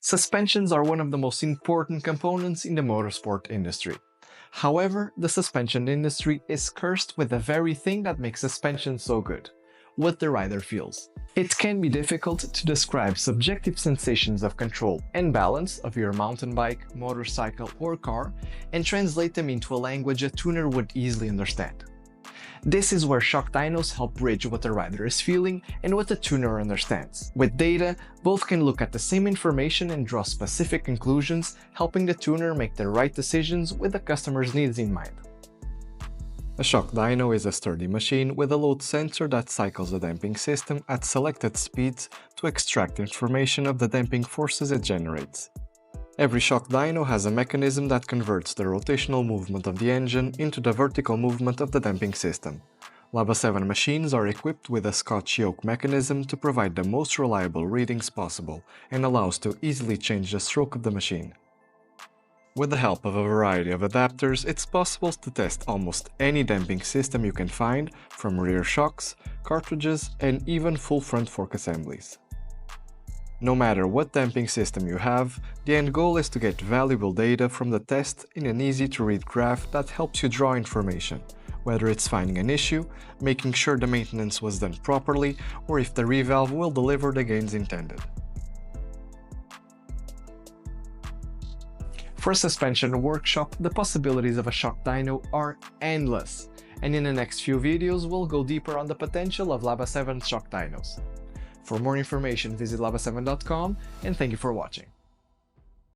Suspensions are one of the most important components in the motorsport industry. However, the suspension industry is cursed with the very thing that makes suspension so good: what the rider feels. It can be difficult to describe subjective sensations of control and balance of your mountain bike, motorcycle, or car and translate them into a language a tuner would easily understand. This is where Shock Dynos help bridge what the rider is feeling and what the tuner understands. With data, both can look at the same information and draw specific conclusions, helping the tuner make the right decisions with the customer's needs in mind. A Shock Dyno is a sturdy machine with a load sensor that cycles the damping system at selected speeds to extract information of the damping forces it generates. Every Shock Dyno has a mechanism that converts the rotational movement of the engine into the vertical movement of the damping system. Laba 7 machines are equipped with a Scotch yoke mechanism to provide the most reliable readings possible and allows to easily change the stroke of the machine. With the help of a variety of adapters, it's possible to test almost any damping system you can find, from rear shocks, cartridges, and even full front fork assemblies. No matter what damping system you have, the end goal is to get valuable data from the test in an easy-to-read graph that helps you draw information, whether it's finding an issue, making sure the maintenance was done properly, or if the revalve will deliver the gains intended. For a suspension workshop, the possibilities of a Shock Dyno are endless, and in the next few videos we'll go deeper on the potential of Laba 7 Shock Dynos. For more information, visit laba7.com, and thank you for watching.